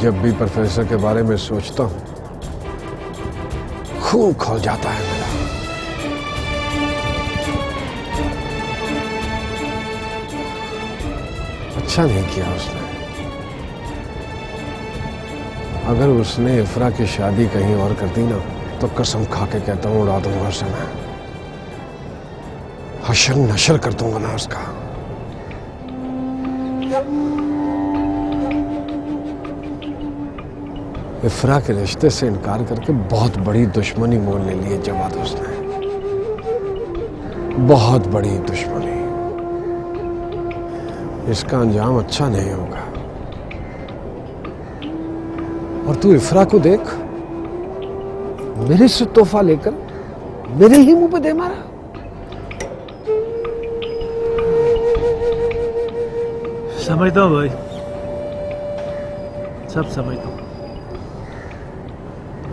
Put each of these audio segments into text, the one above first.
जब भी प्रोफेसर के बारे में सोचता हूँ खून खौल जाता है मेरा। अच्छा नहीं किया उसने। अगर उसने इफ्रा की शादी कहीं और कर दी ना तो कसम खा के कहता हूँ उड़ा दूंगा उसे मैं। हशर नशर कर दूंगा ना उसका। इफ्रा के रिश्ते से इनकार करके बहुत बड़ी दुश्मनी मोल ले ली है जवाद उसने। बहुत बड़ी दुश्मनी। इसका अंजाम अच्छा नहीं होगा। और तू इफ्रा को देख, मेरे से तोहफा लेकर मेरे ही मुंह पे दे मारा। समझता हूँ भाई, सब समझता हूँ,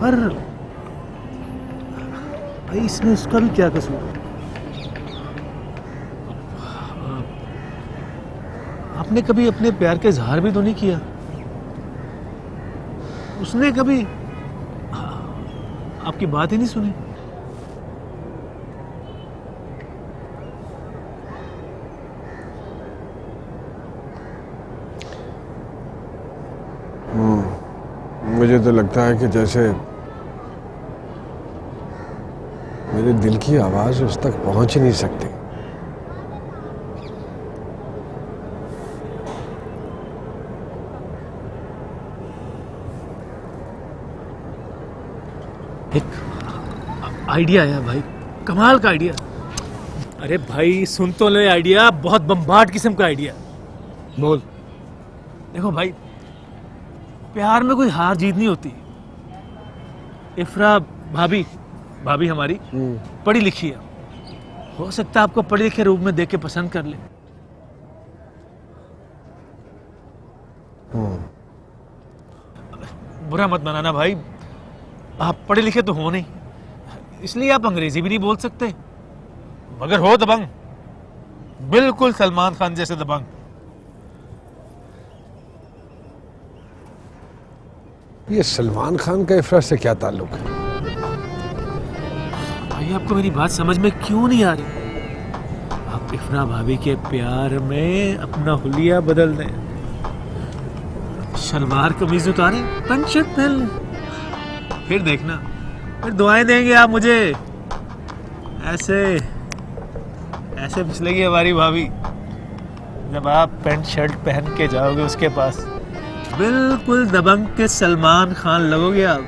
पर भाई इसमें उसका भी क्या कसूर? आपने कभी अपने प्यार का इजहार भी तो नहीं किया। उसने कभी आपकी बात ही नहीं सुनी। मुझे तो लगता है कि जैसे मेरे दिल की आवाज उस तक पहुंच ही नहीं सकती। एक आइडिया आया भाई, कमाल का आइडिया। अरे भाई सुन तो ले, आइडिया बहुत बम्बार्ड किस्म का आइडिया। बोल। देखो भाई, प्यार में कोई हार जीत नहीं होती। इफ्रा भाभी हमारी पढ़ी लिखी है, हो सकता है आपको पढ़े लिखे रूप में देख के पसंद कर ले। बुरा मत मानना भाई, आप पढ़े लिखे तो हो नहीं, इसलिए आप अंग्रेजी भी नहीं बोल सकते, मगर हो दबंग, बिल्कुल सलमान खान जैसे दबंग। ये सलमान खान का इफ्रा से क्या ताल्लुक है? भाई आपको मेरी बात समझ में क्यों नहीं आ रही? आप इफ्रा भाभी के प्यार में अपना हुलिया बदल दें, शलवार कमीज उतारें, पैंट शर्ट पहन लें, फिर देखना, फिर दुआएं देंगे आप मुझे। ऐसे ऐसे फिसलेगी हमारी भाभी जब आप पैंट शर्ट पहन के जाओगे उसके पास, बिल्कुल दबंग के सलमान खान लगोगे आप।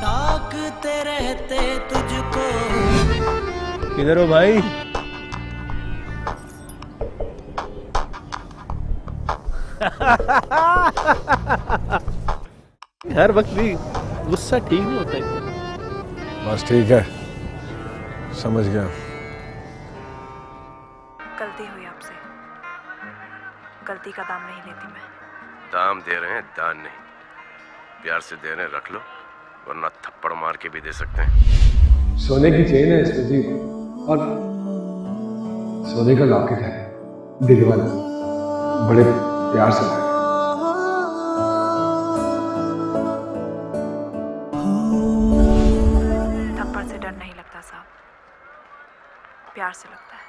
ताकते रहते तुझको। किधर हो भाई? हर वक्त भी गुस्सा ठीक नहीं होता है। बस ठीक है, समझ गया। गलती हुई आपसे, गलती का दाम नहीं लेती मैं। दाम दे रहे हैं, दान नहीं। प्यार से दे रहे हैं, रख लो, वरना थप्पड़ मार के भी दे सकते हैं। सोने की चेन है इसमें जी, और सोने का लॉकेट है, दिल वाला, बड़े प्यार से लाया। थप्पड़ से डर नहीं लगता साहब, प्यार से लगता है।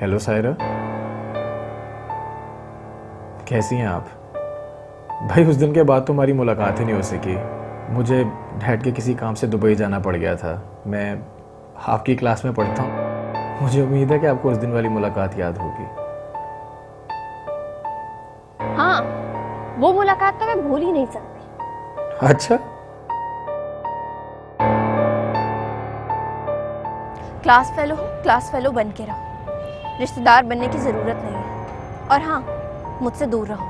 हेलो सायरा, कैसी हैं आप? भाई उस दिन के बाद तुम्हारी मुलाकात ही नहीं हो सकी। मुझे डैड के किसी काम से दुबई जाना पड़ गया था। मैं आपकी क्लास में पढ़ता हूँ। मुझे उम्मीद है कि आपको उस दिन वाली मुलाकात याद होगी। हाँ, वो मुलाकात तो मैं भूल ही नहीं सकती। अच्छा, क्लास फेलो हो, क्लास फेलो बन के रहो। रिश्तेदार बनने की जरूरत नहीं है। और हाँ, मुझसे दूर रहो।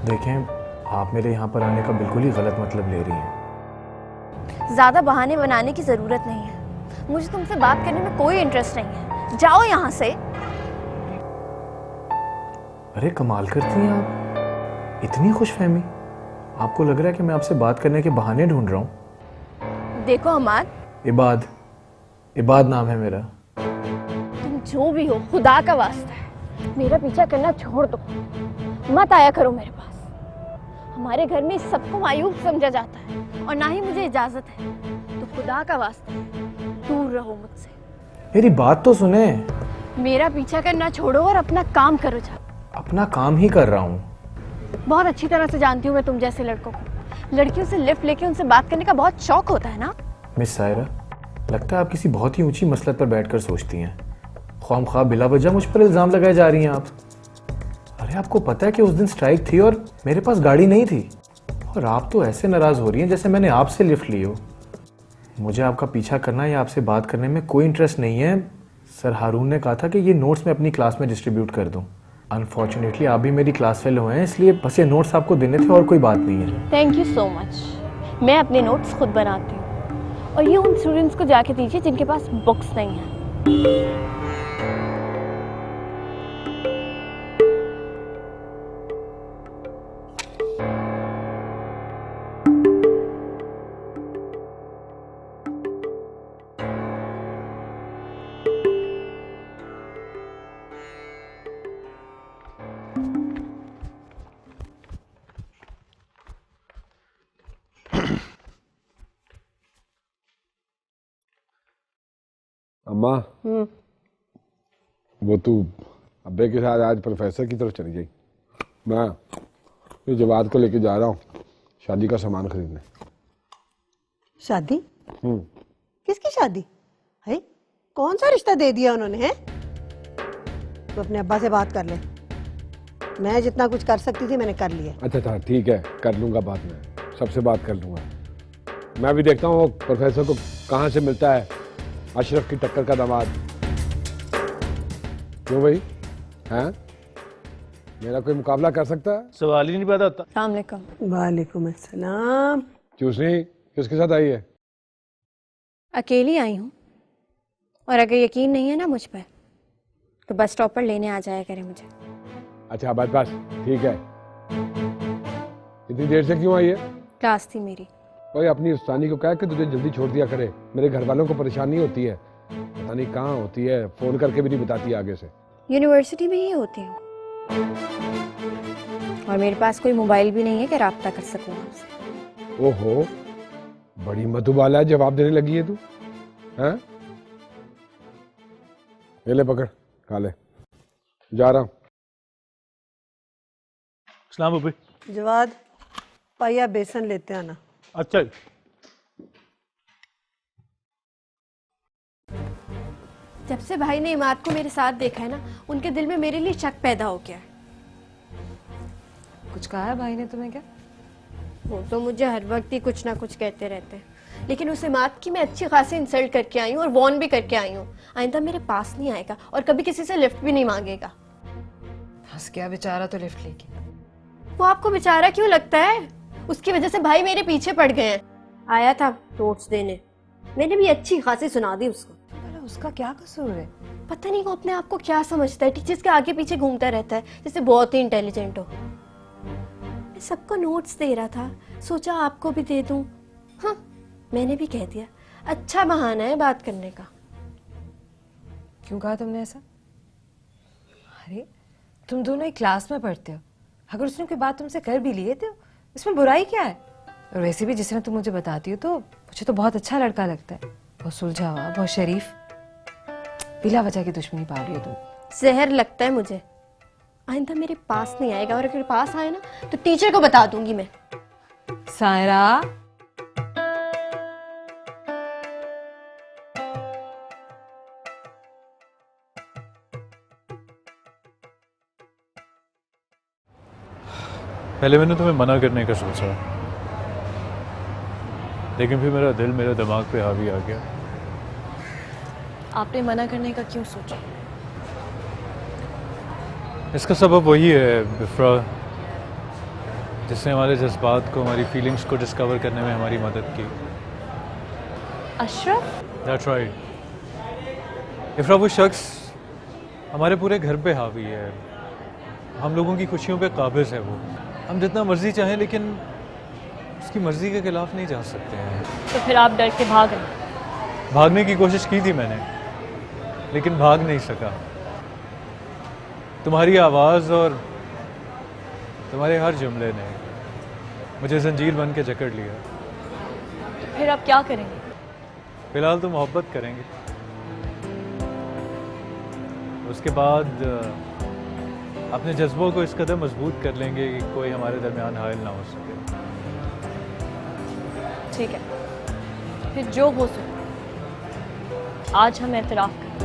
देखें, आप मेरे यहाँ पर आने का बिल्कुल ही गलत मतलब ले रही हैं। ज्यादा बहाने बनाने की जरूरत नहीं है। मुझे तुमसे बात करने में कोई इंटरेस्ट नहीं है। जाओ यहाँ से। अरे कमाल करती हैं आप, इतनी खुशफहमी। आपको लग रहा है कि मैं आपसे बात करने के बहाने ढूंढ रहा हूँ? देखो अमाद, इबाद नाम है मेरा। तुम जो भी हो, खुदा का वास्ता है, मेरा पीछा करना छोड़ दो। मत आया करो मेरे पास। हमारे घर में सबको मायूब समझा जाता है और ना ही मुझे इजाजत है। तो खुदा का वास्ता है, दूर रहो मुझसे। मेरी बात तो सुने। मेरा पीछा करना छोड़ो और अपना काम करो। जा। अपना काम ही कर रहा हूँ। बहुत अच्छी तरह से जानती हूँ मैं तुम जैसे लड़कों को। लड़कियों से लिफ्ट लेके उनसे बात करने का बहुत शौक होता है ना? मिस सायरा, लगता है आप किसी बहुत ही ऊंची मसलत पर बैठकर सोचती हैं। ख्वामख्वाह बिला वजह मुझ पर इल्जाम लगाए जा रही हैं आप। अरे आपको पता है कि उस दिन स्ट्राइक थी और मेरे पास गाड़ी नहीं थी, और आप तो ऐसे नाराज हो रही हैं जैसे मैंने आपसे लिफ्ट ली हो। मुझे आपका पीछा करना या आपसे बात करने में कोई इंटरेस्ट नहीं है। सर हारून ने कहा था कि ये नोट्स मैं अपनी क्लास में डिस्ट्रीब्यूट कर दूं। अनफॉर्चुनेटली आप भी मेरी क्लास फेलो हैं, इसलिए बस ये नोट्स आपको देने थे और कोई बात नहीं है। Thank you so much. मैं अपने नोट्स खुद बनाती हूँ, और ये उन स्टूडेंट्स को जाके दीजिए जिनके पास बुक्स नहीं है। अम्मा, वो तू अब्बे के साथ आज प्रोफेसर की तरफ चली गई। मैं ये जवाद को लेके जा रहा हूँ शादी का सामान खरीदने। शादी? किसकी शादी है? कौन सा रिश्ता दे दिया उन्होंने? है तो अपने अब्बा से बात कर ले। मैं जितना कुछ कर सकती थी मैंने कर लिया। अच्छा ठीक है, कर लूंगा बात में, सबसे बात कर लूंगा। मैं भी देखता हूँ प्रोफेसर को कहाँ से मिलता है अशरफ की टक्कर का दामाद। क्यों भाई, हैं? मेरा कोई मुकाबला कर सकता है? सवाल ही नहीं पैदा होता। अस्सलाम वालेकुम। वालेकुम अस्सलाम। चूसनी किसके साथ आई है? अकेली आई हूँ, और अगर यकीन नहीं है ना मुझ पर, तो बस स्टॉप पर लेने आ जाया करे मुझे। अच्छा बस ठीक है। इतनी देर से क्यों आई है? क्लास थी मेरी। कोई अपनी उस्तानी को कह के तुझे जल्दी छोड़ दिया करे। मेरे घर वालों को परेशानी होती है, पता नहीं कहाँ होती है, फोन करके भी नहीं बताती आगे से। यूनिवर्सिटी में ही होती हूँ, और मेरे पास कोई मोबाइल भी नहीं है कि राब्ता कर सकूँ आपसे। ओहो, बड़ी मधुबाला है, जवाब देने लगी है तू। हैं? ये ले पकड़, खा ले, जा रहा हूँ। सलाम भाई। जवाद, पाया बेसन लेते आना। अच्छा। जब से भाई ने इमाद को मेरे साथ देखा है ना, उनके दिल में मेरे लिए शक पैदा हो गया है। कुछ कहा है भाई ने तुम्हें? क्या? वो तो मुझे हर वक्त ही कुछ ना कुछ कहते रहते हैं, लेकिन उस इमाद की मैं अच्छी खासी इंसल्ट करके आई हूँ और वॉर्न भी करके आई हूँ। आइंदा मेरे पास नहीं आएगा और कभी किसी से लिफ्ट भी नहीं मांगेगा। हंस गया बेचारा तो लिफ्ट लेके। वो आपको बेचारा क्यों लगता है? उसकी वजह से भाई मेरे पीछे पड़ गए हैं। आया था नोट्स देने, मैंने भी अच्छी खासी सुना दी उसको। अरे उसका क्या कसूर है? पता नहीं वो अपने आप को क्या समझता है, टीचर्स के आगे पीछे घूमता रहता है जैसे बहुत ही इंटेलिजेंट हो। मैं सबको नोट्स दे रहा था, सोचा आपको भी दे दूं। हाँ, मैंने भी कह दिया। अच्छा बहाना है बात करने का। क्यों कहा तुमने ऐसा? अरे तुम दोनों एक क्लास में पढ़ते हो, अगर उसने कोई बात तुमसे कर भी ली है तो इसमें बुराई क्या है? और वैसे भी जिस तरह तुम मुझे बताती हो तो मुझे तो बहुत अच्छा लड़का लगता है, बहुत सुलझा हुआ, बहुत शरीफ। बिला वजह की दुश्मनी पाल रही हो तुम। जहर लगता है मुझे। आइंदा मेरे पास नहीं आएगा, और अगर पास आए ना तो टीचर को बता दूंगी मैं। सायरा, पहले मैंने तुम्हें मना करने का सोचा, लेकिन फिर मेरा दिल मेरे दिमाग पे हावी आ गया। आपने मना करने का क्यों सोचा? इसका सबब वही है बिफ्रा, जिसने हमारे जज्बात को, हमारी फीलिंग्स को डिस्कवर करने में हमारी मदद की। अशरफ? That's right. इफ्रा वो शख्स हमारे पूरे घर पे हावी है, हम लोगों की खुशियों पे काबिज है वो। हम जितना मर्जी चाहें लेकिन उसकी मर्जी के खिलाफ नहीं जा सकते हैं। तो फिर आप डर के भाग गए? भागने की कोशिश की थी मैंने, लेकिन भाग नहीं सका। तुम्हारी आवाज़ और तुम्हारे हर जुमले ने मुझे जंजीर बन के जकड़ लिया। तो फिर आप क्या करेंगे? फिलहाल तो मोहब्बत करेंगे, उसके बाद अपने जज्बों को इस कदर मजबूत कर लेंगे कि कोई हमारे दरमियान हायल ना हो सके। ठीक है, फिर जो हो सके आज हम एतराफ़ करें,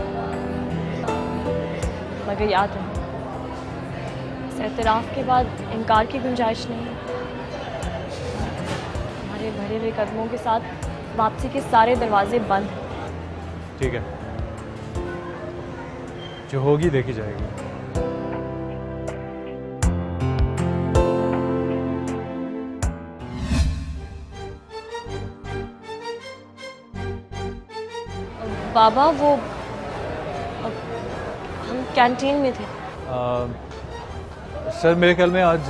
मगर याद रहे इस एतराफ़ के बाद इनकार की गुंजाइश नहीं है। हमारे बढ़े हुए कदमों के साथ वापसी के सारे दरवाजे बंद हैं। ठीक है, जो होगी देखी जाएगी। बाबा वो हम कैंटीन में थे। सर मेरे ख्याल में आज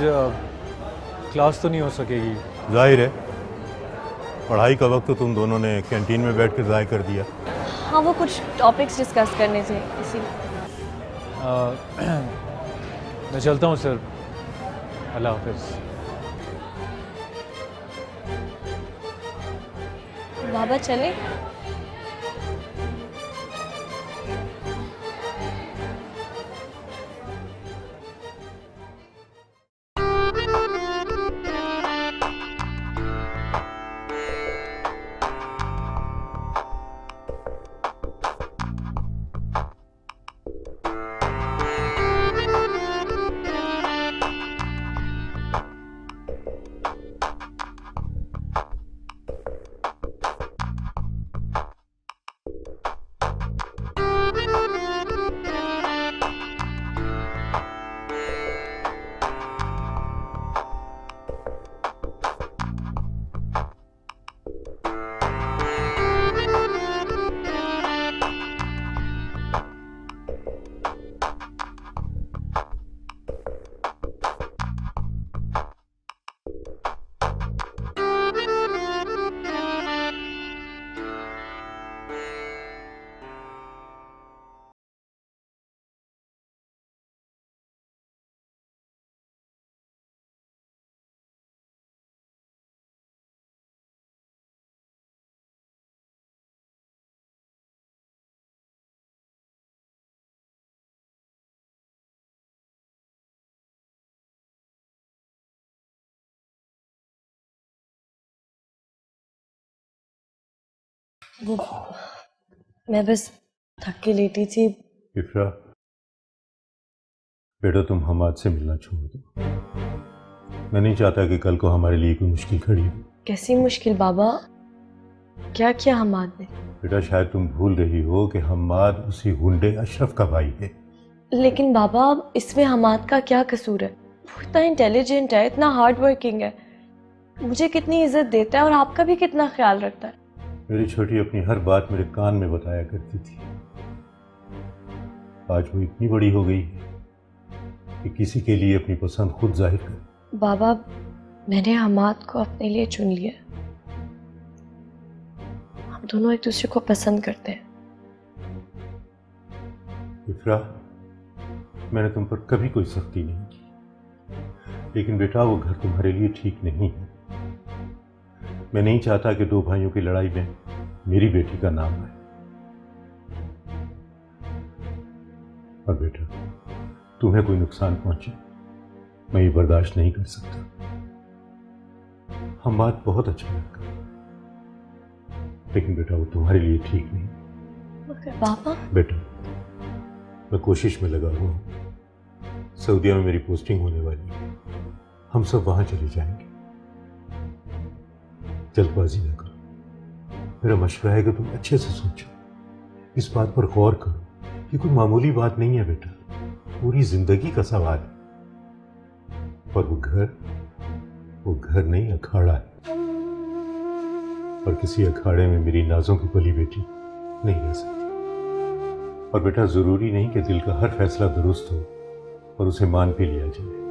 क्लास तो नहीं हो सकेगी। जाहिर है, पढ़ाई का वक्त तो तुम दोनों ने कैंटीन में बैठ कर ज़ाय कर दिया। हाँ, वो कुछ टॉपिक्स डिस्कस करने थे इसीलिए। मैं चलता हूँ सर, अल्लाह हाफिज़। बाबा चले? वो मैं बस थक के लेटी थी। इफ्रा, बेटा तुम हमाद से मिलना छोड़ दो। मैं नहीं चाहता कि कल को हमारे लिए कोई मुश्किल खड़ी हो। कैसी मुश्किल बाबा? क्या किया हमाद ने? बेटा शायद तुम भूल रही हो कि हमाद उसी गुंडे अशरफ का भाई है। लेकिन बाबा इसमें हमाद का क्या कसूर है? वो इतना इंटेलिजेंट है, इतना हार्ड वर्किंग है, मुझे कितनी इज्जत देता है और आपका भी कितना ख्याल रखता है। मेरी छोटी अपनी हर बात मेरे कान में बताया करती थी। आज वो इतनी बड़ी हो गई है कि किसी के लिए अपनी पसंद खुद जाहिर करे। बाबा मैंने हमाद को अपने लिए चुन लिया। हम दोनों एक दूसरे को पसंद करते हैं। इफ्रा, मैंने तुम पर कभी कोई सख्ती नहीं की, लेकिन बेटा वो घर तुम्हारे लिए ठीक नहीं है। मैं नहीं चाहता कि दो भाइयों की लड़ाई में मेरी बेटी का नाम आए। और बेटा, तुम्हें कोई नुकसान पहुंचे मैं ये बर्दाश्त नहीं कर सकता। हम बात बहुत अच्छा लगा, लेकिन बेटा वो तुम्हारे लिए ठीक नहीं। पापा बेटा, मैं कोशिश में लगा हुआ हूं। सऊदीया में मेरी पोस्टिंग होने वाली है, हम सब वहां चले जाएंगे। जल्दबाजी न करो, मेरा मशवरा है कि तुम अच्छे से सोचो, इस बात पर गौर करो कि कोई मामूली बात नहीं है बेटा, पूरी जिंदगी का सवाल है। और वो घर नहीं अखाड़ा है, और किसी अखाड़े में मेरी नाजों की पली बेटी नहीं रह सकती। और बेटा, जरूरी नहीं कि दिल का हर फैसला दुरुस्त हो और उसे मान पे लिया जाए।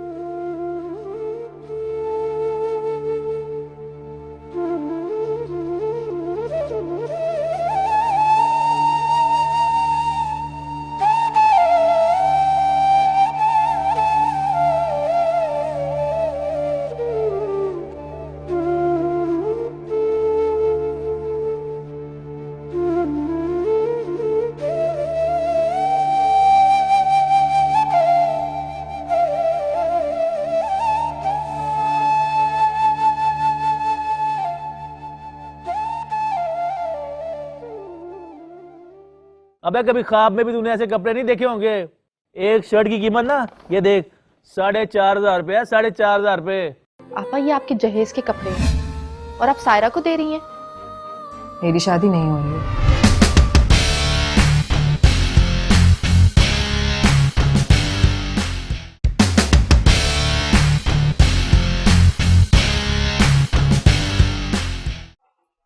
अबे कभी ख्वाब में भी तूने ऐसे कपड़े नहीं देखे होंगे। एक शर्ट की कीमत ना ये देख 4,500 रुपये है, 4,500 रुपये। आपा ये आपके जहेज के कपड़े हैं और आप सायरा को दे रही हैं। मेरी शादी नहीं हो रही है।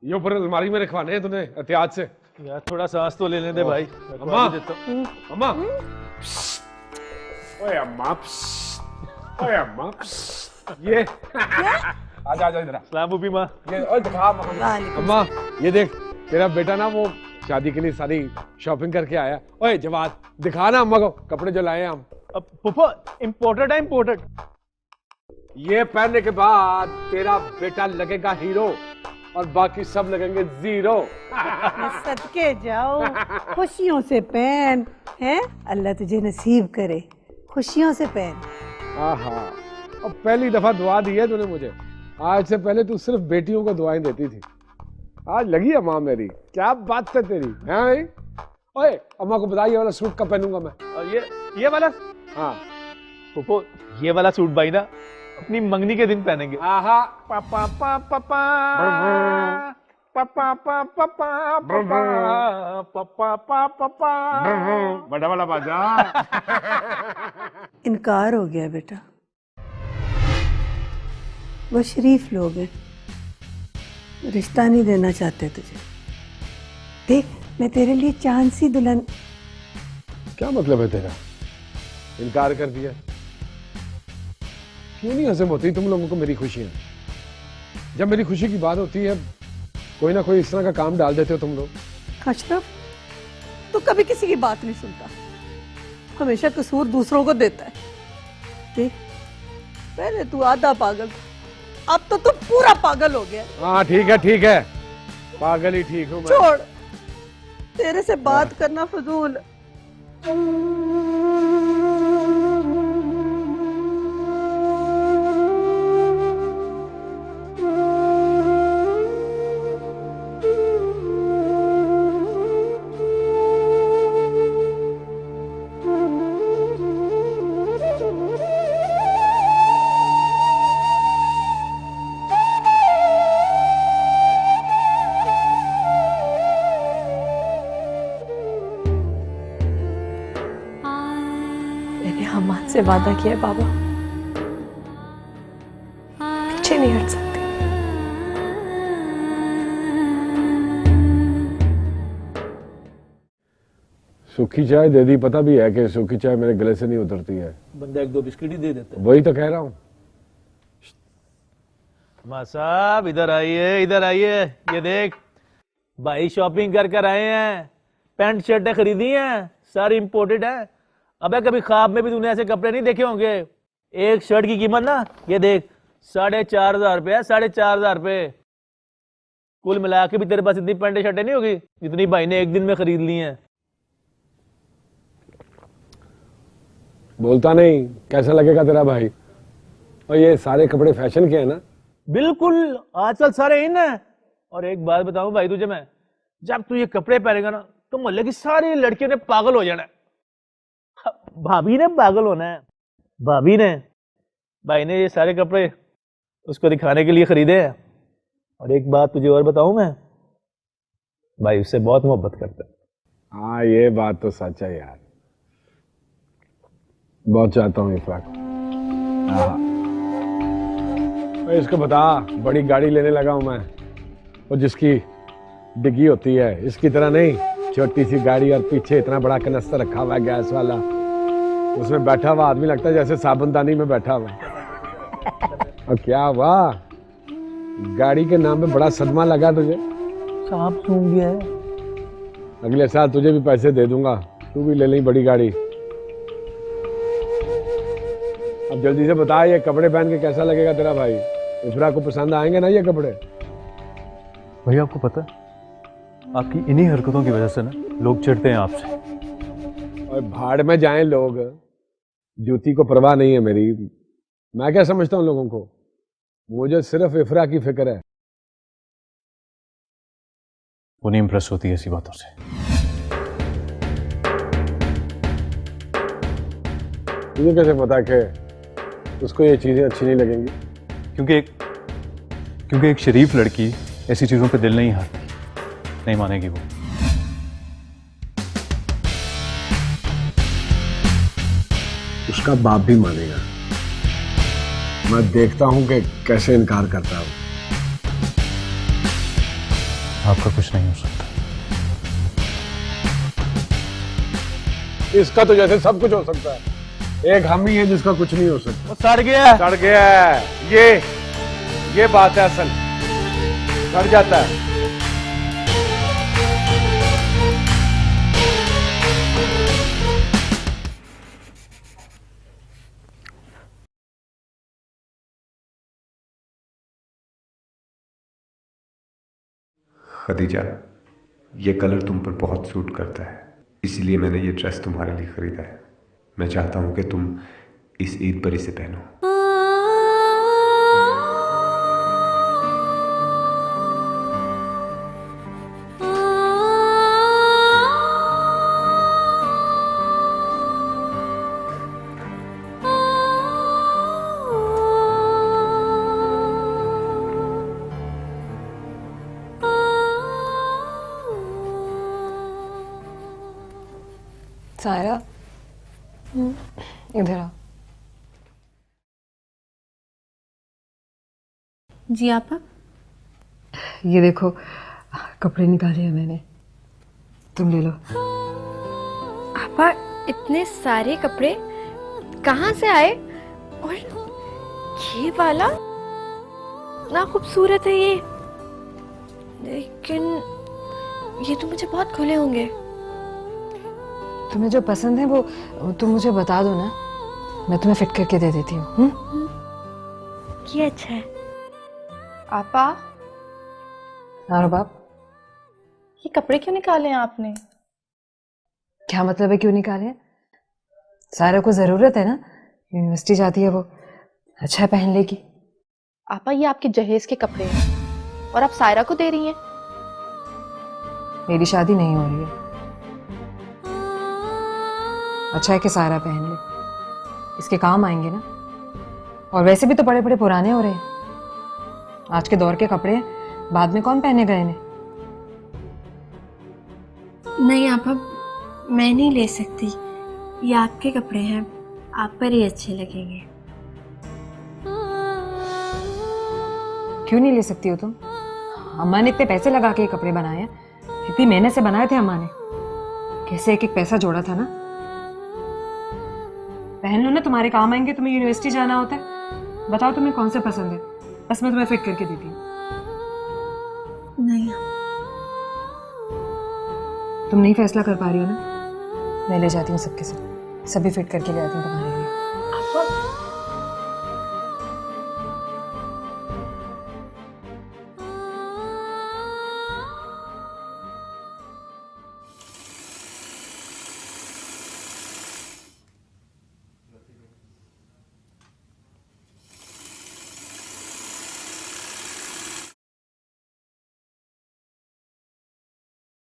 ये ऊपर अलमारी में रखवाने हैं तूने एहतियात से। यार थोड़ा सांस तो लेने दे भाई। अम्मा, अम्मा, ओए अम्मा, ओए अम्मा, ये आजा आजा इधर। सलाम उबी माँ। ये ओए दिखा अम्मा, ये देख तेरा बेटा ना वो शादी के लिए सारी शॉपिंग करके आया। ओए जवाद दिखा ना अम्मा को कपड़े जो लाए हैं हम। अब पुप्पो इम्पोर्टेड है इम्पोर्टेड। ये पहनने के बाद तेरा बेटा लगेगा हीरो और बाकी सब लगेंगे जीरो। सदके जाओ, खुशियों से पहन, हैं? अल्लाह तुझे नसीब करे, खुशियों से पहन। आहा, अब पहली दफा दुआ दी है तूने मुझे। आज से पहले तू सिर्फ बेटियों को दुआएं देती थी, आज लगी है माँ मेरी। क्या बात है तेरी, है भाई? ओए अम्मा को बताइए वाला सूट कब पहनूंगा मैं। और ये वाला? हाँ पुप्पो, ये वाला सूट भाई ना अपनी मंगनी के दिन पहनेंगे। आहा, पापा पापा पापा पापा पापा पापा पापा पापा बड़ा वाला बाजा। इनकार हो गया बेटा, वो शरीफ लोग हैं, रिश्ता नहीं देना चाहते तुझे। देख मैं तेरे लिए चांद सी दुल्हन। क्या मतलब है तेरा? इनकार कर दिया? क्यों नहीं हजम होती तुम लोगों को मेरी खुशियां? जब मेरी खुशी की बात होती है कोई ना कोई इस तरह का काम डाल देते हो तुम लोग। अशरफ, तू कभी किसी की बात नहीं सुनता, हमेशा कसूर दूसरों को देता है। देख पहले तू आधा पागल था, अब तो तू पूरा पागल हो गया। हाँ ठीक है, पागल ही ठीक हूँ मैं। छोड़, तेरे से बात करना फजूल। हमाद से वादा किया है बाबा, पीछे नहीं हट सकती। सूखी चाय दे दी, पता भी है कि सूखी चाय मेरे गले से नहीं उतरती है। बंदा एक दो बिस्किट ही दे देता है। वही तो कह रहा हूँ। माँ साहब इधर आइए, इधर आइए। ये देख भाई शॉपिंग कर कर आए हैं, पैंट शर्टें खरीदी हैं, सारी इंपोर्टेड है। अबे कभी ख्वाब में भी तूने ऐसे कपड़े नहीं देखे होंगे। एक शर्ट की कीमत ना ये देख 4,500 रुपये है, 4,500 रुपये। कुल मिला के भी तेरे पास इतनी पैंट शर्टें नहीं होगी जितनी भाई ने एक दिन में खरीद ली हैं। बोलता नहीं, कैसा लगेगा तेरा भाई? और ये सारे कपड़े फैशन के हैं ना? बिल्कुल, आजकल सारे इन है। और एक बात बताऊं भाई तुझे मैं, जब तू ये कपड़े पहनेगा ना तो मोहल्ले की सारी लड़कियों ने पागल हो जाना है। भाभी ने पागल होना है, भाभी ने। भाई ने ये सारे कपड़े उसको दिखाने के लिए खरीदे हैं। और एक बात तुझे और बताऊं मैं, भाई उससे बहुत मोहब्बत करता है। हाँ, ये बात तो सच है यार, बहुत चाहता हूँ इफरा को। हाँ, इसको बता, बड़ी गाड़ी लेने लगा हूं मैं, और जिसकी डिग्गी होती है इसकी तरह नहीं, छोटी सी गाड़ी और पीछे इतना बड़ा कनस्तर रखा हुआ है गैस वाला, उसमें बैठा हुआ आदमी लगता है जैसे साबुनदानी में बैठा हुआ। और क्या हुआ, गाड़ी के नाम पे बड़ा सदमा लगा तुझे? सांप सूंघ गया है। अगले साल तुझे भी पैसे दे दूंगा, तू भी ले ली बड़ी गाड़ी। अब जल्दी से बता, ये कपड़े पहन के कैसा लगेगा तेरा भाई? इफ्रा को पसंद आएंगे ना ये कपड़े? भैया आपको पता है, आपकी इन्हीं हरकतों की वजह से ना लोग चिढ़ते हैं आपसे। और भाड़ में जाएं लोग, जूती को परवाह नहीं है मेरी। मैं क्या समझता हूँ लोगों को, मुझे सिर्फ इफ्रा की फिक्र है। वो नहीं इंप्रेस होती है ऐसी बातों से। तुझे कैसे पता कि उसको ये चीजें अच्छी नहीं लगेंगी? क्योंकि एक शरीफ लड़की ऐसी चीजों पे दिल नहीं हारती, नहीं मानेगी वो। उसका बाप भी मानेगा, मैं देखता हूं कि कैसे इनकार करता हूं। आपका कुछ नहीं हो सकता। इसका तो जैसे सब कुछ हो सकता है, एक हम ही है जिसका कुछ नहीं हो सकता। वो सड़ गया, सड़ गया है, ये बात है असल, सड़ जाता है। खदीजा, ये कलर तुम पर बहुत सूट करता है, इसलिए मैंने ये ड्रेस तुम्हारे लिए खरीदा है। मैं चाहता हूं कि तुम इस ईद पर इसे पहनो। सायरा, इधर आओ। जी आपा। ये देखो, कपड़े निकाले हैं मैंने, तुम ले लो। आपा, इतने सारे कपड़े कहाँ से आए? और ये वाला इतना खूबसूरत है ये, लेकिन ये तो मुझे बहुत खुले होंगे। तुम्हें जो पसंद है वो तुम मुझे बता दो ना, मैं तुम्हें फिट करके दे देती हूँ। ये अच्छा है। आपा, हाँ बाप, ये कपड़े क्यों निकाले हैं आपने? क्या मतलब है क्यों निकाले? सारा को जरूरत है ना, यूनिवर्सिटी जाती है वो, अच्छा है पहन लेगी। आपा, ये आपके जहेज के कपड़े हैं और आप सायरा को दे रही हैं। मेरी शादी नहीं हो रही है, अच्छा है कि सारा पहन ले, इसके काम आएंगे ना। और वैसे भी तो बड़े बड़े पुराने हो रहे हैं, आज के दौर के कपड़े बाद में कौन पहनेगा इन्हें? नहीं आपा, मैं नहीं ले सकती, ये आपके कपड़े हैं, आप पर ही अच्छे लगेंगे। क्यों नहीं ले सकती हो तुम? अम्मा ने इतने पैसे लगा के ये कपड़े बनाए हैं, इतनी मेहनत से बनाए थे अम्मा ने, कैसे एक एक पैसा जोड़ा था ना। पहन लो ना, तुम्हारे काम आएंगे, तुम्हें यूनिवर्सिटी जाना होता है। बताओ तुम्हें कौन से पसंद है, बस मैं तुम्हें फिट करके देती हूँ। नहीं, तुम नहीं फैसला कर पा रही हो ना, मैं ले जाती हूँ सबके सब, सभी फिट करके ले आती हूँ तुम्हारे लिए।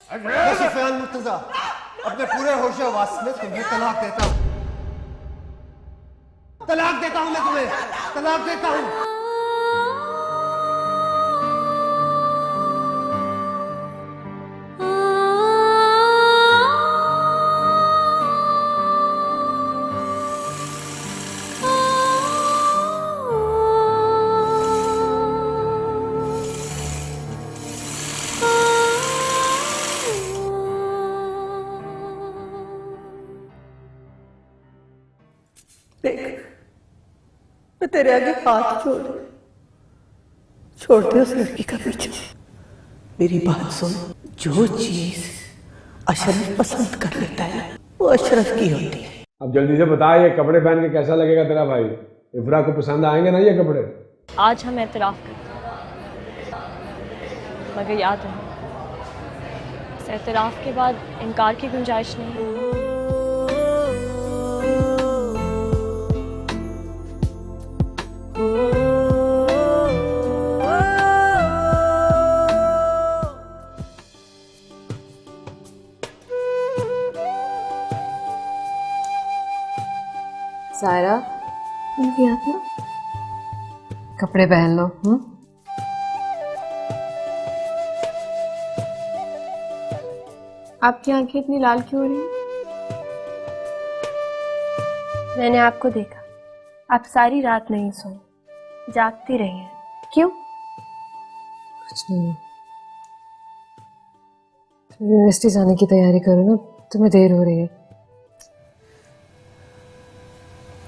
मैं सुफियान मुर्तजा अपने पूरे होश वास में तुम्हें तलाक देता हूँ। तलाक देता हूँ मैं तुम्हें, तलाक देता हूँ। देख, मैं तेरे आगे हाथ छोड़ दे उस लड़की का पीछा। मेरी बात सुन, जो चीज अशरफ पसंद कर लेता है वो अशरफ की होती है। अब जल्दी से बता, ये कपड़े पहन के कैसा लगेगा तेरा भाई? इफ्रा को पसंद आएंगे ना ये कपड़े? आज हम एतराफ़ करते हैं, मगर याद रहे इस एतराफ़ के बाद इनकार की गुंजाइश नहीं। सायरा, आप ना कपड़े पहन लो। आपकी आंखें इतनी लाल क्यों हो रही हैं? मैंने आपको देखा, आप सारी रात नहीं सोई, जागती रही हैं। क्यों? कुछ नहीं, तुम यूनिवर्सिटी जाने की तैयारी करो ना, तुम्हें देर हो रही है।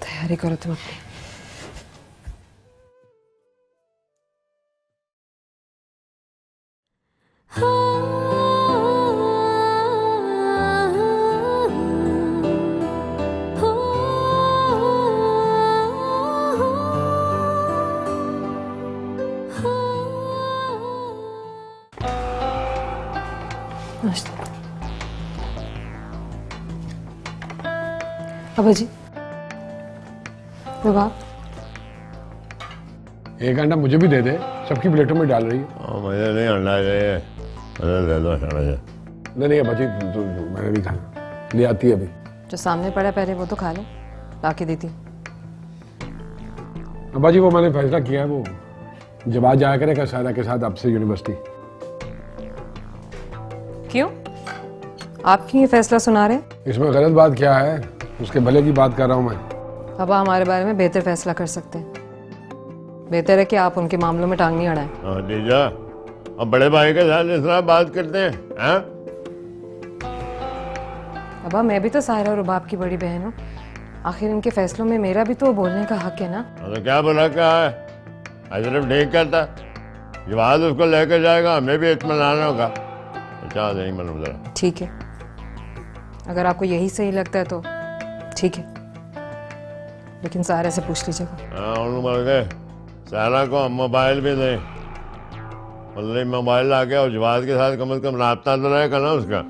तैयारी करो तुम अपनी। अबा जी, रुबाब, एक अंडा मुझे भी दे दे, सबकी प्लेटों में डाल रही है। मुझे नहीं अंडा चाहिए, मुझे दे दो अंडा। नहीं अब्बाजी, मैंने भी खाना, ले आती है अभी। जो सामने पड़ा पहले वो तो खा लो, लाके देती। अब्बाजी वो मैंने फैसला किया है, वो जब आ जाया करेगा सारा के साथ आपसे यूनिवर्सिटी। क्यों? आप क्यों ये फैसला सुना रहे हैं? इसमें गलत बात क्या है? उसके भले की बात कर रहा हूँ मैं। अब हमारे बारे में बेहतर फैसला कर सकते हैं। बेहतर है कि आप उनके मामलों में टांग नहीं अड़ाएं। जीजा, अब बड़े भाई के साथ इस तरह बात करते हैं, हैं? अबा, मैं भी तो सायरा और रुबाब की बड़ी बहन हूँ। आखिर इनके फैसलों में मेरा भी तो बोलने का हक है ना। तो क्या बुरा कहा है? अशरफ ठीक करता, जब आज उसको लेकर जाएगा हमें भी इत्मीनान होगा। चाह नहीं मन जरा। ठीक है, अगर आपको यही सही लगता है तो ठीक है, लेकिन सारे से पूछ लीजिएगा। हाँ, मर गए। सारा को हम मोबाइल भी दें, मतलब मोबाइल आ गया और जवाब के साथ कम से कम राब्ता तो रहेगा ना उसका।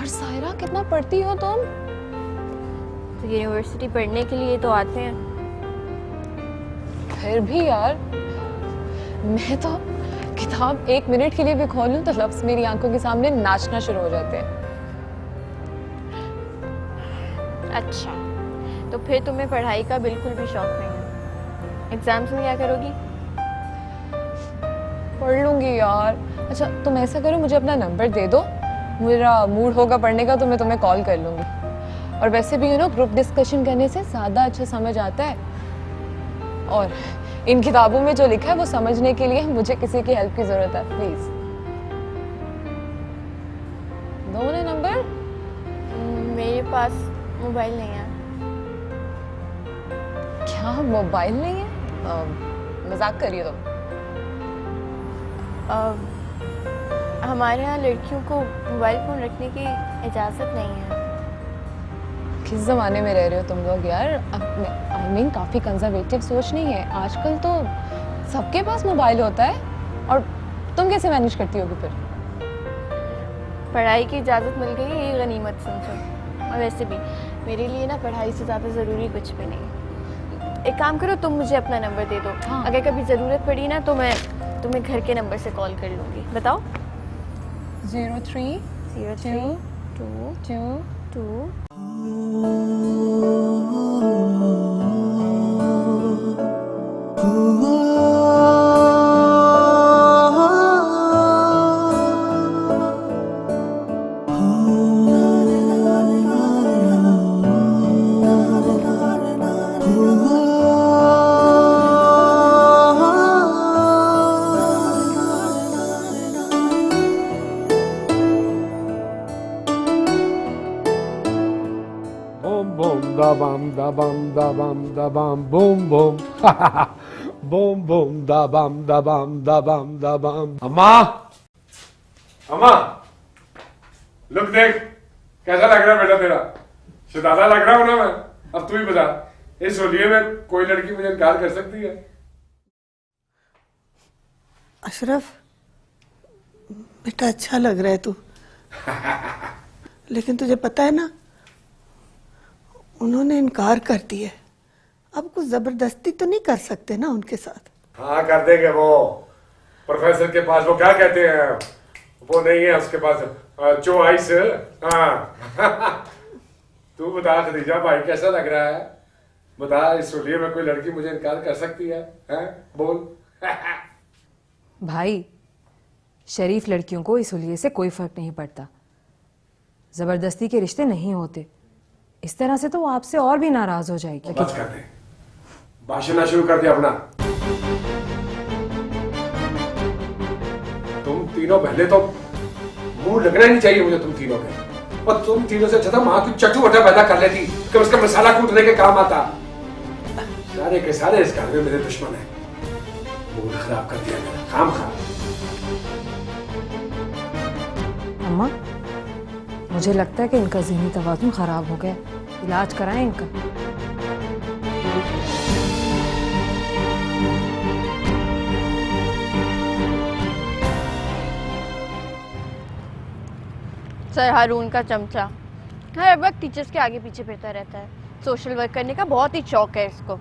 सायरा, कितना पढ़ती हो तुम? तो यूनिवर्सिटी पढ़ने के लिए तो आते हैं। फिर भी यार, मैं तो किताब 1 मिनट के लिए भी खोलूं तो लफ्ज मेरी आंखों के सामने नाचना शुरू हो जाते हैं। अच्छा, तो फिर तुम्हें पढ़ाई का बिल्कुल भी शौक नहीं है। एग्जाम्स में क्या करोगी? पढ़ लूंगी यार। अच्छा, तुम ऐसा करो, मुझे अपना नंबर दे दो, मेरा मूड होगा पढ़ने का तो मैं तुम्हें कॉल कर लूंगी। और वैसे भी ग्रुप डिस्कशन करने से ज़्यादा अच्छा समझ आता है, और इन किताबों में जो लिखा है वो समझने के लिए मुझे किसी की हेल्प की जरूरत है। प्लीज दो ना नंबर। पास मोबाइल नहीं है। क्या मोबाइल नहीं है? मजाक करिए तुम। हमारे यहाँ लड़कियों को मोबाइल फ़ोन रखने की इजाज़त नहीं है। किस ज़माने में रह रहे हो तुम लोग यार? आई मीन काफ़ी कंजर्वेटिव सोच नहीं है? आजकल तो सबके पास मोबाइल होता है, और तुम कैसे मैनेज करती होगी फिर? पढ़ाई की इजाज़त मिल गई ये गनीमत समझो। और वैसे भी मेरे लिए ना पढ़ाई से ज़्यादा ज़रूरी कुछ भी नहीं है। एक काम करो, तुम मुझे अपना नंबर दे दो। हाँ। अगर कभी ज़रूरत पड़ी ना तो मैं तुम्हें घर के नंबर से कॉल कर लूँगी। बताओ। 030222 bum da bum da bum da bum boom boom boom boom da bum da bum da bum da bum। अम्मा अम्मा लुक देख कैसा लग रहा है बेटा तेरा? शहजादा लग रहा हूं ना मैं? अब तू ही बता, इस होलिये में कोई लड़की मुझे इनकार कर सकती है? अशरफ बेटा अच्छा लग रहा है तू। लेकिन तुझे पता है ना उन्होंने इनकार कर दिया। अब कुछ जबरदस्ती तो नहीं कर सकते ना उनके साथ। हाँ कर देंगे वो। प्रोफेसर के पास वो क्या कहते हैं, वो नहीं है उसके पास चॉइस। हाँ तू बता खदीजा भाई कैसा लग रहा है? बता, इस होलिये में कोई लड़की मुझे इनकार कर सकती है? हैं? बोल। भाई शरीफ लड़कियों को इस होलिये से कोई फर्क नहीं पड़ता। जबरदस्ती के रिश्ते नहीं होते। इस तरह से तो वो आपसे और भी नाराज हो जाएगी। बस कर दे, भाषण शुरू कर दे अपना। तुम तीनों पहले तो मुंह लगना ही नहीं चाहिए मुझे तुम तीनों के। और तुम तीनों से अच्छा माँ की चट्टू बटा पैदा कर लेती कि उसका मसाला कूटने के काम आता। सारे के सारे इस घर में मेरे दुश्मन है। मूड खराब कर दिया मेरा काम खा। अम्मा मुझे लगता है कि इनका ज़हनी तवाज़ुन खराब हो गया। इलाज कराएं इनका। सर हारून का चमचा हर वक्त टीचर्स के आगे पीछे फिरता रहता है। सोशल वर्क करने का बहुत ही शौक है इसको।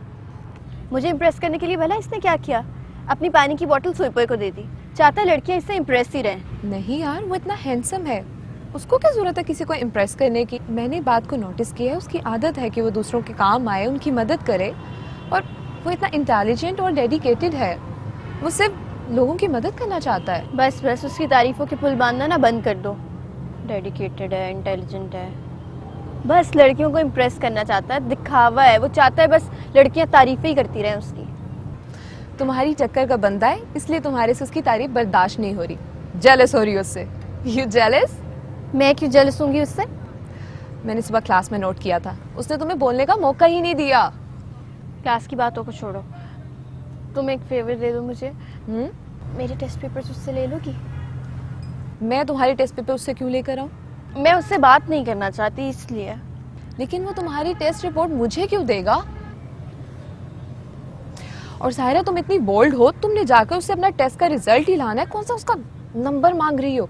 मुझे इम्प्रेस करने के लिए भला इसने क्या किया? अपनी पानी की बोतल सुपर को दे दी। चाहता है लड़कियां इससे इम्प्रेस ही रहें। नहीं यार, वो इतना हैंडसम है, उसको क्या जरूरत है किसी को इम्प्रेस करने की। मैंने बात को नोटिस किया है, उसकी आदत है कि वो दूसरों के काम आए, उनकी मदद करे। और वो इतना इंटेलिजेंट और डेडिकेटेड है। वो सिर्फ लोगों की मदद करना चाहता है। बस बस उसकी तारीफों के पुल बांधना ना बंद कर दो। डेडिकेटेड है, इंटेलिजेंट है, बस लड़कियों को इम्प्रेस करना चाहता है। दिखावा है, वो चाहता है बस लड़कियां तारीफें ही करती रहें उसकी। तुम्हारी चक्कर का बंदा है, इसलिए तुम्हारे से उसकी तारीफ बर्दाश्त नहीं हो रही। जेलस हो रही हो उससे। You jealous? मैं क्यों जेलस होंगी उससे? मैंने सुबह क्लास में नोट किया था, उसने तुम्हें बोलने का मौका ही नहीं दिया। क्लास की बातों को छोड़ो, तुम एक फेवर दे दो मुझे। मेरे टेस्ट पेपर्स उससे ले लोगी? मैं तुम्हारे टेस्ट पेपर उससे क्यों लेकर आऊं? मैं उससे बात नहीं करना चाहती इसलिए। लेकिन वो तुम्हारी टेस्ट रिपोर्ट मुझे क्यों देगा? और सायरा तुम इतनी बोल्ड हो, तुमने जाकर उससे अपना टेस्ट का रिजल्ट ही लाना है, कौन सा उसका नंबर मांग रही हो?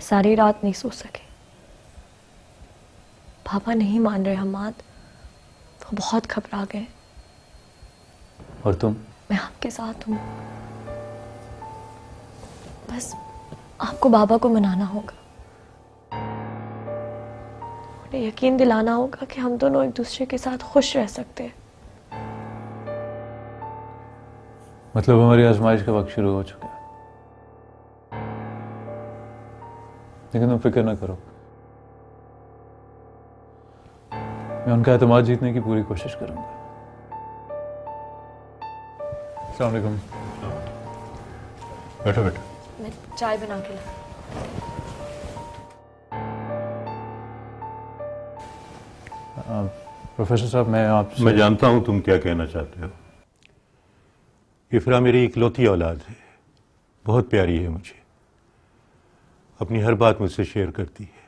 सारी रात नहीं सो सके। पापा नहीं मान रहे हमाद, वो बहुत घबरा गए। और तुम? मैं आपके साथ हूँ, बस आपको बाबा को मनाना होगा। उन्हें यकीन दिलाना होगा कि हम दोनों एक दूसरे के साथ खुश रह सकते हैं। मतलब हमारी आजमाइश का वक्त शुरू हो चुका है। लेकिन तुम फिक्र ना करो, मैं उनका एतमाद जीतने की पूरी कोशिश करूंगा। अस्सलाम वालेकुम। बैठो बैठो। मैं चाय बना के ला। प्रोफेसर साहब मैं आपसे मैं जानता हूं तुम क्या कहना चाहते हो। इफ्रा मेरी इकलौती औलाद है, बहुत प्यारी है मुझे, अपनी हर बात मुझसे शेयर करती है।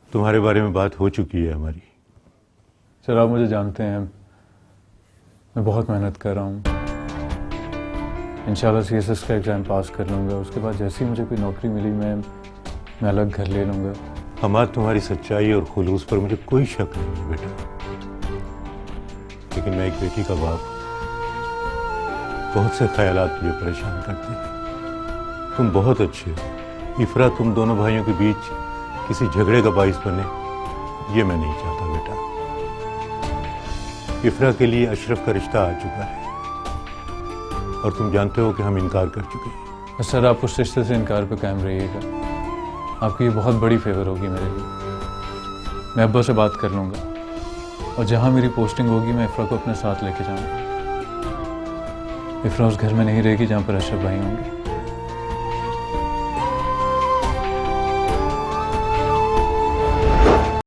तुम्हारे बारे में बात हो चुकी है हमारी। सर आप मुझे जानते हैं, मैं बहुत मेहनत कर रहा हूँ। इंशाल्लाह CSS का एग्ज़ाम पास कर लूँगा, उसके बाद जैसे ही मुझे कोई नौकरी मिली मैं अलग घर ले लूँगा। हमाद, तुम्हारी सच्चाई और खुलूस पर मुझे कोई शक नहीं है बेटा, लेकिन मैं एक बेटी का बाप, बहुत से ख्यालात मुझे परेशान करते हैं। तुम बहुत अच्छे हो, इफ्रा तुम दोनों भाइयों के बीच किसी झगड़े का बाइस बने, ये मैं नहीं चाहता बेटा। इफ्रा के लिए अशरफ का रिश्ता आ चुका है और तुम जानते हो कि हम इनकार कर चुके हैं। सर आप उस रिश्ते से इनकार पे कायम रहिएगा, आपकी ये बहुत बड़ी फेवर होगी मेरे लिए। मैं अब्बा से बात कर लूँगा और जहाँ मेरी पोस्टिंग होगी मैं इफ्रा को अपने साथ लेके जाऊँगा। इफ्रा उस घर में नहीं रहेगी जहाँ पर अशरफ भाई होंगे।